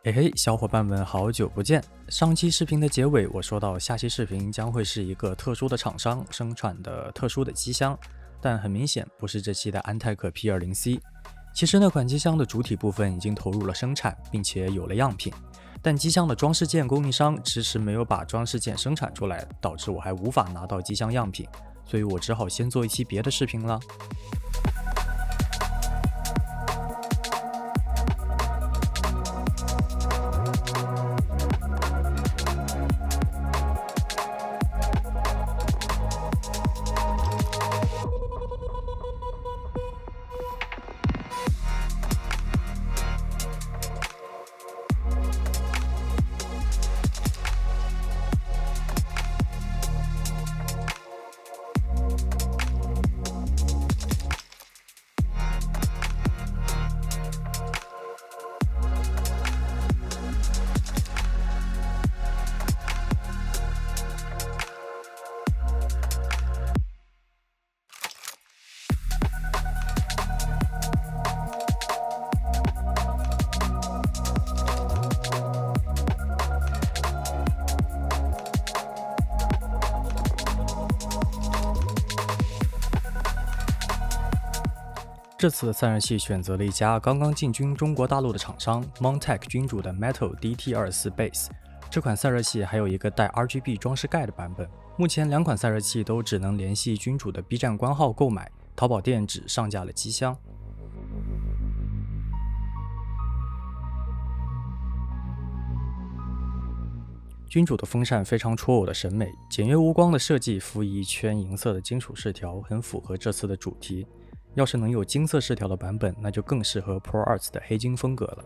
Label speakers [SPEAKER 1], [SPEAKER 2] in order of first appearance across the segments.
[SPEAKER 1] 嘿嘿，小伙伴们，好久不见！上期视频的结尾，我说到下期视频将会是一个特殊的厂商生产的特殊的机箱，但很明显不是这期的安泰克 P20C。其实那款机箱的主体部分已经投入了生产，并且有了样品，但机箱的装饰件供应商迟迟没有把装饰件生产出来，导致我还无法拿到机箱样品，所以我只好先做一期别的视频了。这次散热器选择了一家刚刚进军中国大陆的厂商 Montech 君主的 Metal DT24 Base。这款散热器还有一个带 RGB 装饰盖的版本。目前两款散热器都只能联系君主的 B 站官号购买，淘宝店只上架了机箱。君主的风扇非常戳我的审美，简约无光的设计辅以一圈银色的金属饰条，很符合这次的主题。要是能有金色饰条的版本，那就更适合 ProArts 的黑金风格了。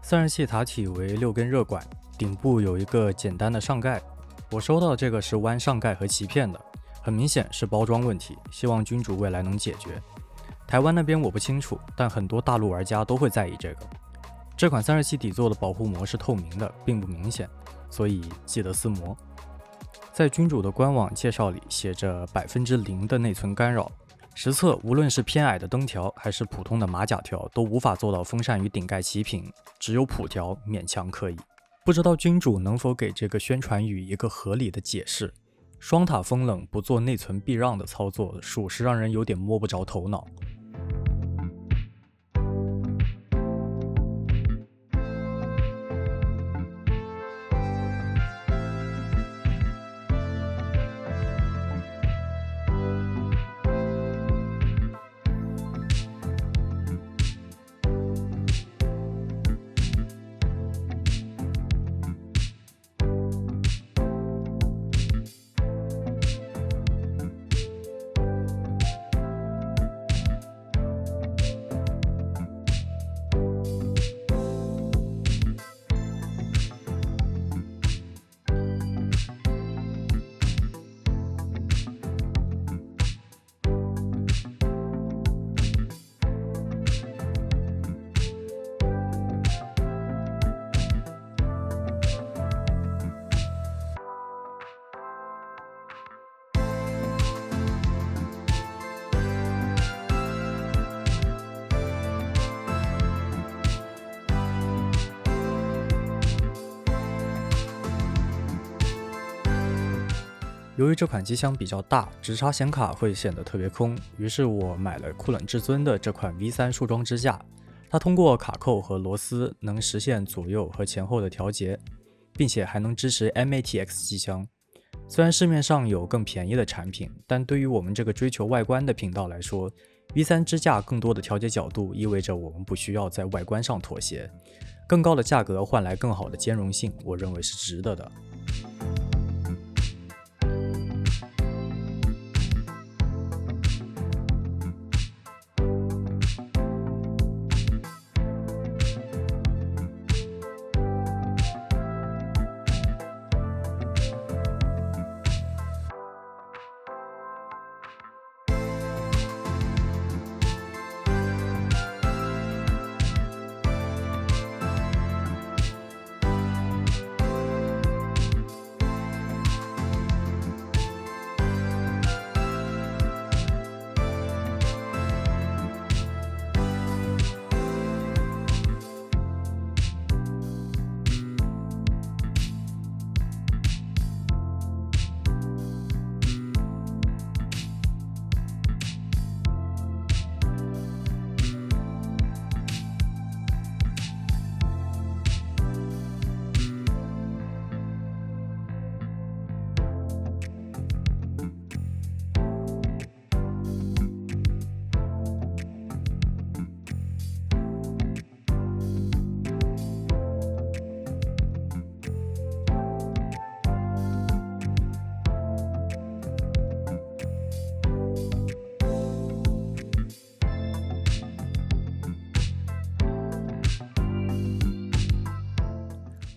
[SPEAKER 1] 散热器塔体为6根热管，顶部有一个简单的上盖。我收到的这个是弯上盖和鳍片的，很明显是包装问题，希望君主未来能解决。台湾那边我不清楚，但很多大陆玩家都会在意这个。这款散热器底座的保护膜是透明的，并不明显，所以记得撕膜。在君主的官网介绍里写着0%的内存干扰，实测无论是偏矮的灯条还是普通的马甲条都无法做到风扇与顶盖齐平，只有普条勉强可以。不知道君主能否给这个宣传语一个合理的解释？双塔风冷不做内存避让的操作，属实让人有点摸不着头脑。由于这款机箱比较大，直插显卡会显得特别空，于是我买了酷冷至尊的这款 V3 束装支架。它通过卡扣和螺丝能实现左右和前后的调节，并且还能支持 MATX 机箱。虽然市面上有更便宜的产品，但对于我们这个追求外观的频道来说， V3 支架更多的调节角度意味着我们不需要在外观上妥协，更高的价格换来更好的兼容性，我认为是值得的。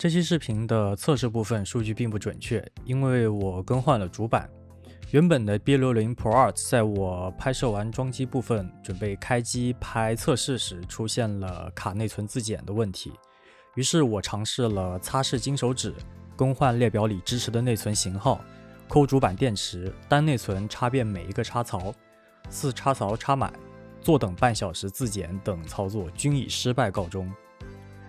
[SPEAKER 1] 这期视频的测试部分数据并不准确，因为我更换了主板。原本的 B60 Pro Art 在我拍摄完装机部分，准备开机拍测试时，出现了卡内存自检的问题。于是我尝试了擦拭金手指、更换列表里支持的内存型号、抠主板电池、单内存插遍每一个插槽、4插槽插满、坐等半小时自检等操作均以失败告终。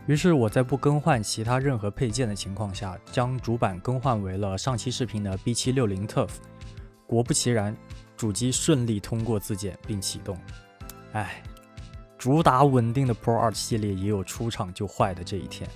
[SPEAKER 1] 于是我在不更换其他任何配件的情况下，将主板更换为了上期视频的 B760 TUF。果不其然，主机顺利通过自检并启动。主打稳定的 Pro Art 系列也有出厂就坏的这一天。